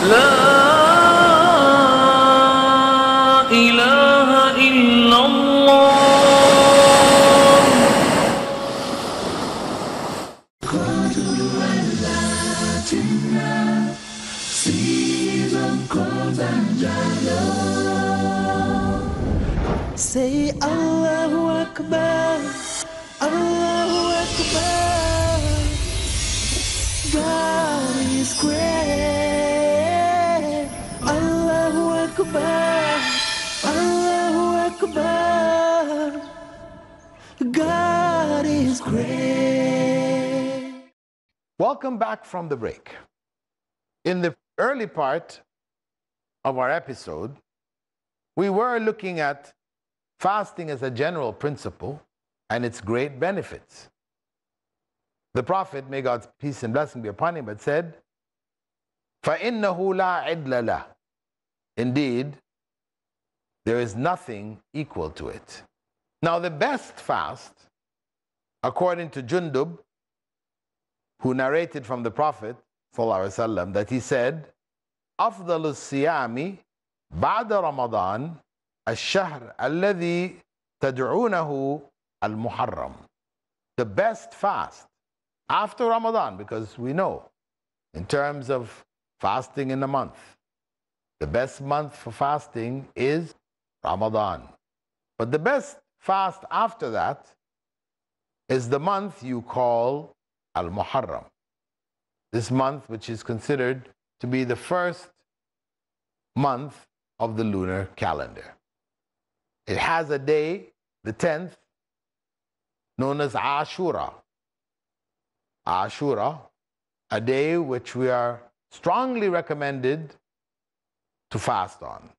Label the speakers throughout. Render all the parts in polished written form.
Speaker 1: لا إله إلا الله.
Speaker 2: Say Allahu Akbar, Allahu Akbar. God is great. Allahu Akbar, Allahu Akbar. God is great.
Speaker 3: Welcome back from the break. In the early part of our episode, we were looking at fasting as a general principle and its great benefits. The Prophet, may God's peace and blessing be upon him, had said, فَإِنَّهُ لَا عِدْلَ لَهُ. Indeed, there is nothing equal to it. Now, the best fast, according to Jundub, who narrated from the Prophet ﷺ, that he said, أفضل الصيام بعد رمضان الشهر الذي تدعونه المحرم. The best fast after Ramadan, because we know in terms of fasting in a month, the best month for fasting is Ramadan. But the best fast after that is the month you call Al-Muharram. This month, which is considered to be the first month of the lunar calendar. It has a day, the 10th, known as Ashura. Ashura, a day which we are strongly recommended to fast on.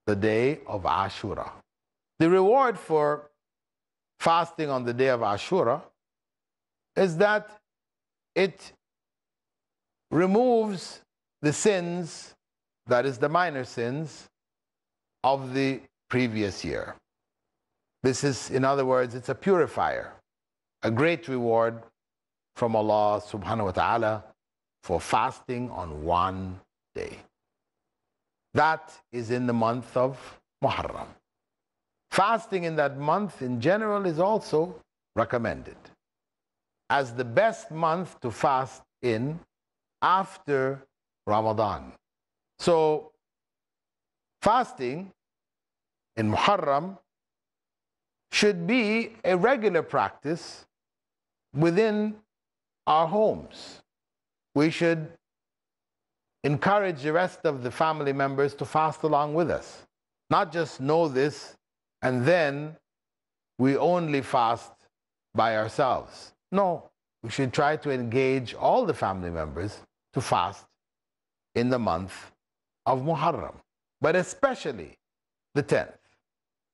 Speaker 3: The day of Ashura. The reward for fasting on the day of Ashura is that it removes the sins, that is the minor sins, of the previous year. This is, in other words, it's a purifier, a great reward from Allah subhanahu wa ta'ala for fasting on one day. That is in the month of Muharram. Fasting in that month in general is also recommended as the best month to fast in after Ramadan. So, fasting in Muharram should be a regular practice within our homes. We should encourage the rest of the family members to fast along with us. Not just know this and then we only fast by ourselves. No, we should try to engage all the family members to fast in the month of Muharram, but especially the 10th.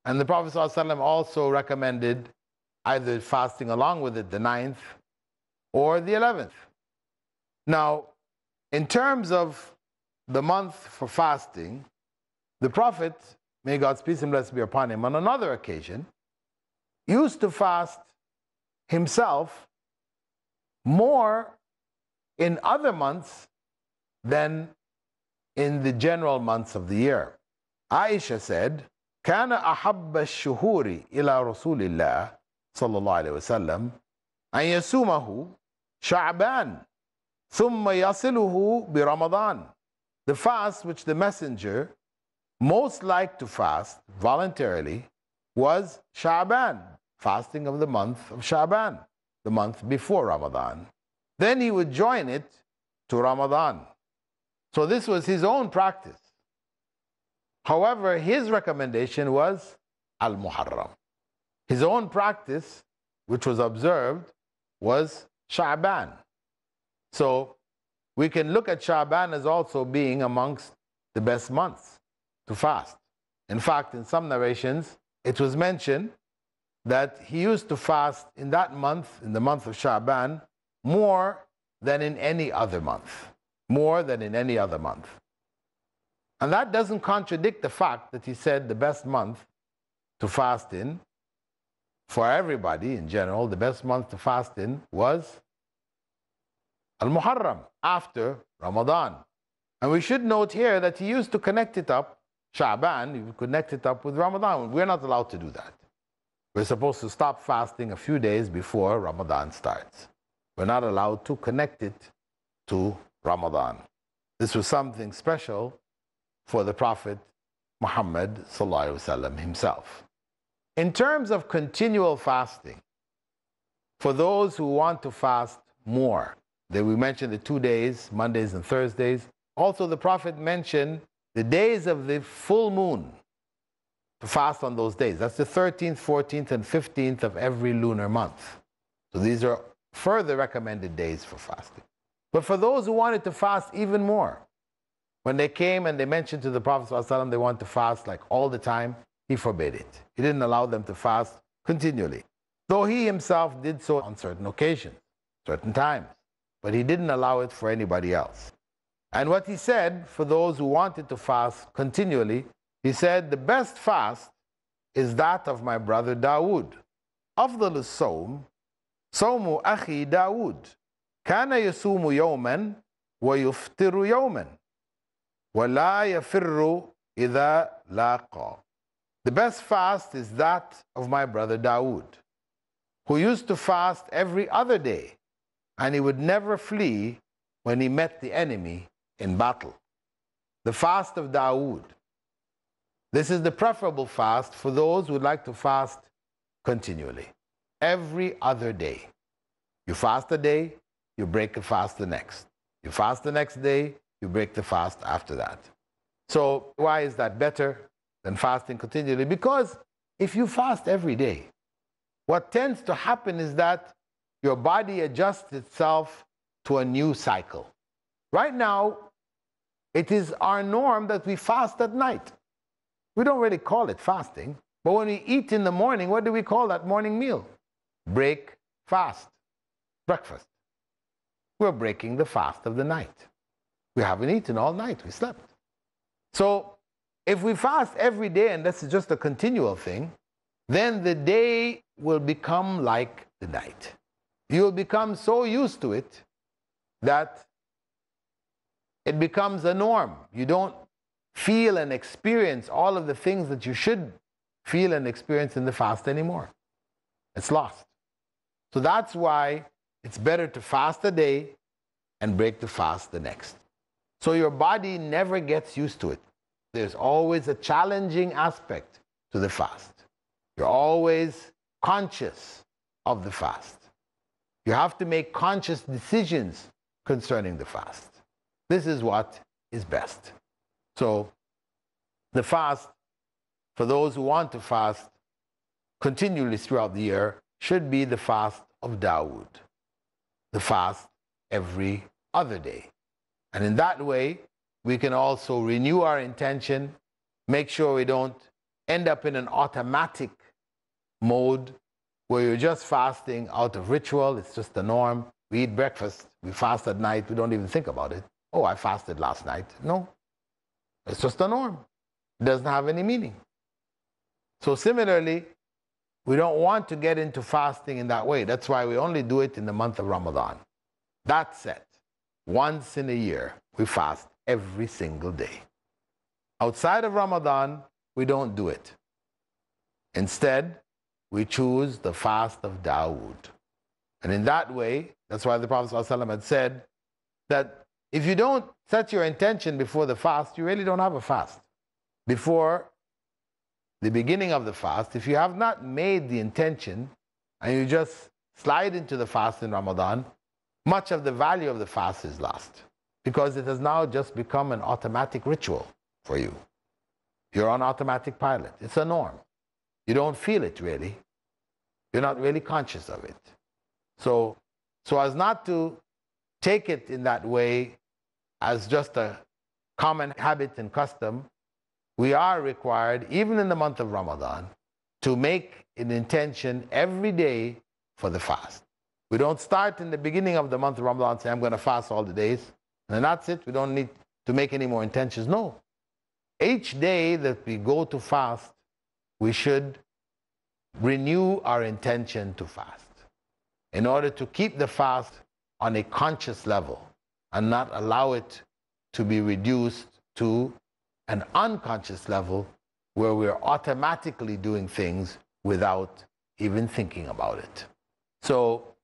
Speaker 3: And the Prophet ﷺ also recommended either fasting along with it the 9th or the 11th. Now, in terms of the month for fasting, the Prophet, may God's peace and blessing be upon him, on another occasion, used to fast himself more in other months than in the general months of the year. Aisha said, كان أحب الشهور إلى رسول الله صلى الله عليه وسلم أن يصومه شعبان ثم يصله برمضان. The fast which the messenger most liked to fast voluntarily was Sha'ban, fasting of the month of Sha'ban, the month before Ramadan. Then he would join it to Ramadan. So this was his own practice. However, his recommendation was Al-Muharram. His own practice, which was observed, was Sha'ban. So we can look at Sha'ban as also being amongst the best months to fast. In fact, in some narrations, it was mentioned that he used to fast in that month, in the month of Sha'ban, more than in any other month. More than in any other month. And that doesn't contradict the fact that he said the best month to fast in, for everybody in general, the best month to fast in was Al-Muharram, after Ramadan. And we should note here that he used to connect it up, Sha'ban, he would connect it up with Ramadan. We're not allowed to do that. We're supposed to stop fasting a few days before Ramadan starts. We're not allowed to connect it to Ramadan. This was something special for the Prophet Muhammad sallallahu alaihi wasallam himself. In terms of continual fasting, for those who want to fast more, that we mentioned the 2 days, Mondays and Thursdays. Also, the Prophet mentioned the days of the full moon, to fast on those days. That's the 13th, 14th, and 15th of every lunar month. So these are further recommended days for fasting. But for those who wanted to fast even more, when they came and they mentioned to the Prophet ﷺ they want to fast like all the time, he forbade it. He didn't allow them to fast continually. Though he himself did so on certain occasions, certain times, but he didn't allow it for anybody else. And what he said for those who wanted to fast continually, he said, the best fast is that of my brother Dawood. أفضل الصوم صوم أخي داود كان يصوم يوما ويفطر يوما ولا يفر إذا لاقى. The best fast is that of my brother Dawood, who used to fast every other day, and he would never flee when he met the enemy in battle. The fast of Dawood. This is the preferable fast for those who would like to fast continually. Every other day. You fast a day, you break the fast the next. You fast the next day, you break the fast after that. So why is that better than fasting continually? Because if you fast every day, what tends to happen is that your body adjusts itself to a new cycle. Right now, it is our norm that we fast at night. We don't really call it fasting, but when we eat in the morning, what do we call that morning meal? Break fast, breakfast. We're breaking the fast of the night. We haven't eaten all night, we slept. So if we fast every day, and this is just a continual thing, then the day will become like the night. You will become so used to it that it becomes a norm. You don't feel and experience all of the things that you should feel and experience in the fast anymore. It's lost. So that's why it's better to fast a day and break the fast the next. So your body never gets used to it. There's always a challenging aspect to the fast. You're always conscious of the fast. You have to make conscious decisions concerning the fast. This is what is best. So the fast, for those who want to fast continually throughout the year, should be the fast of Dawood, the fast every other day. And in that way, we can also renew our intention, make sure we don't end up in an automatic mode where you're just fasting out of ritual. It's just the norm. We eat breakfast, we fast at night, we don't even think about it. Oh, I fasted last night. No, it's just a norm. It doesn't have any meaning. So similarly, we don't want to get into fasting in that way. That's why we only do it in the month of Ramadan. That's set. Once in a year, we fast every single day. Outside of Ramadan, we don't do it. Instead, we choose the fast of Dawood. And in that way, that's why the Prophet ﷺ had said that if you don't set your intention before the fast, you really don't have a fast. Before the beginning of the fast, if you have not made the intention and you just slide into the fast in Ramadan, much of the value of the fast is lost because it has now just become an automatic ritual for you. You're on automatic pilot. It's a norm. You don't feel it really. You're not really conscious of it. So as not to take it in that way as just a common habit and custom, we are required, even in the month of Ramadan, to make an intention every day for the fast. We don't start in the beginning of the month of Ramadan and say, I'm going to fast all the days, and then that's it. We don't need to make any more intentions. No. Each day that we go to fast, we should renew our intention to fast in order to keep the fast on a conscious level and not allow it to be reduced to an unconscious level where we're automatically doing things without even thinking about it. So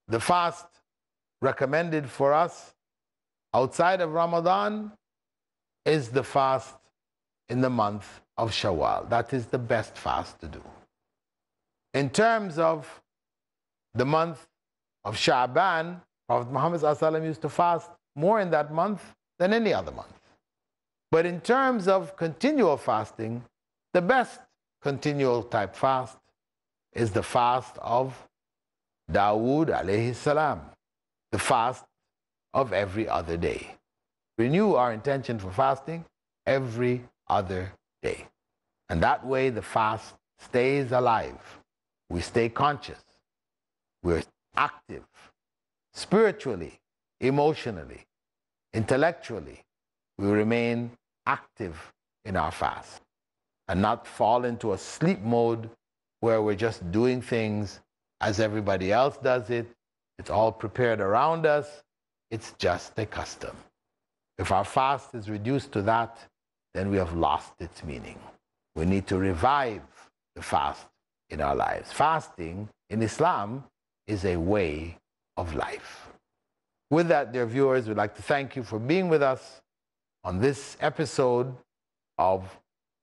Speaker 3: the fast recommended for us outside of Ramadan is the fast in the month of Shawwal. That is the best fast to do. In terms of the month of Sha'ban, Prophet Muhammad ﷺ used to fast more in that month than any other month. But in terms of continual fasting, the best continual type fast is the fast of Dawood alayhi salam, the fast of every other day. Renew our intention for fasting every other day. And that way the fast stays alive. We stay conscious. We're active spiritually, emotionally, intellectually. We remain active in our fast and not fall into a sleep mode where we're just doing things as everybody else does it. It's all prepared around us. It's just a custom. If our fast is reduced to that, then we have lost its meaning. We need to revive the fast in our lives. Fasting in Islam is a way of life. With that, dear viewers, we'd like to thank you for being with us on this episode of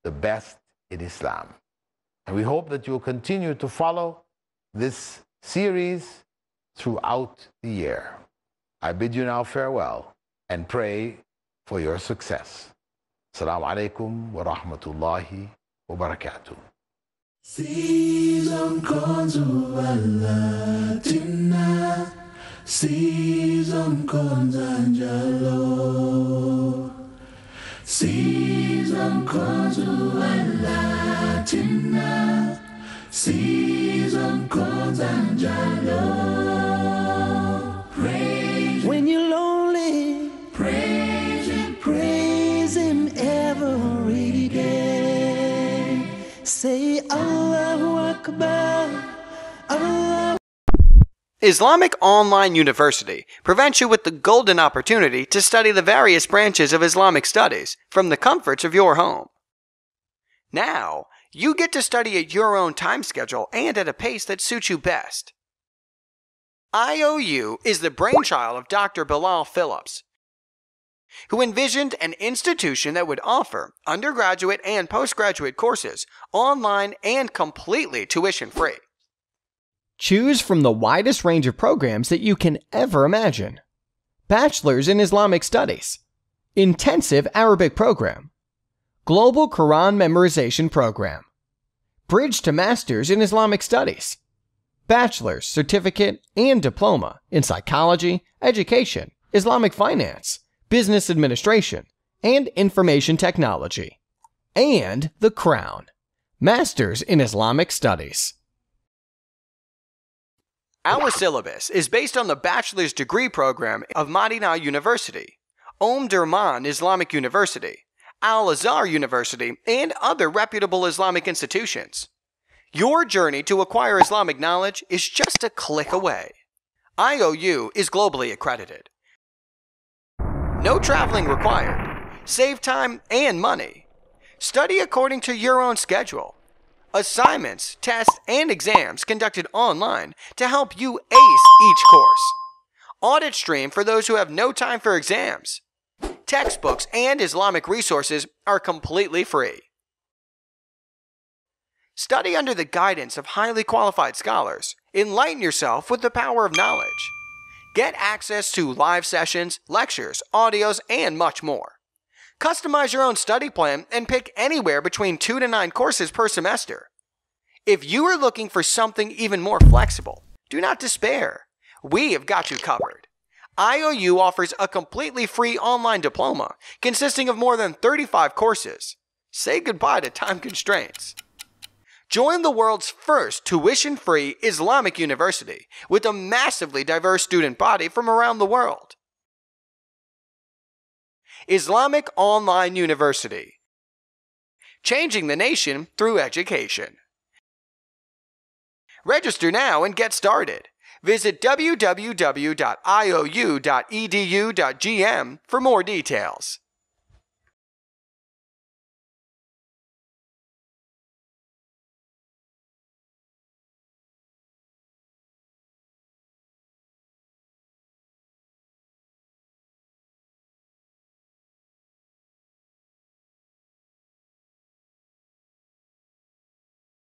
Speaker 3: The Best in Islam. And we hope that you'll continue to follow this series throughout the year. I bid you now farewell and pray for your success. Assalamu alaikum wa rahmatullahi wa barakatuh.
Speaker 2: Season Consualatina, Season Consanjalo, Season Consualatina, Season Consanjalo. Praise when you're lonely, praise him every day. Say Allahu Akbar, Allah.
Speaker 4: Islamic Online University presents you with the golden opportunity to study the various branches of Islamic studies from the comforts of your home. Now, you get to study at your own time schedule and at a pace that suits you best. IOU is the brainchild of Dr. Bilal Philips, who envisioned an institution that would offer undergraduate and postgraduate courses online and completely tuition-free.
Speaker 5: Choose from the widest range of programs that you can ever imagine. Bachelor's in Islamic Studies, Intensive Arabic Program, Global Quran Memorization Program, Bridge to Master's in Islamic Studies, Bachelor's, Certificate, and Diploma in Psychology, Education, Islamic Finance, Business Administration, and Information Technology, and the Crown, Master's in Islamic Studies.
Speaker 4: Our syllabus is based on the bachelor's degree program of Madinah University, Durman Islamic University, Al-Azhar University, and other reputable Islamic institutions. Your journey to acquire Islamic knowledge is just a click away. IOU is globally accredited. No traveling required. Save time and money. Study according to your own schedule. Assignments, tests, and exams conducted online to help you ace each course. Audit stream for those who have no time for exams. Textbooks and Islamic resources are completely free. Study under the guidance of highly qualified scholars. Enlighten yourself with the power of knowledge. Get access to live sessions, lectures, audios, and much more. Customize your own study plan and pick anywhere between 2 to 9 courses per semester. If you are looking for something even more flexible, do not despair. We have got you covered. IOU offers a completely free online diploma consisting of more than 35 courses. Say goodbye to time constraints. Join the world's first tuition-free Islamic university with a massively diverse student body from around the world. Islamic Online University, changing the nation through education. Register now and get started. Visit www.iou.edu.gm for more details.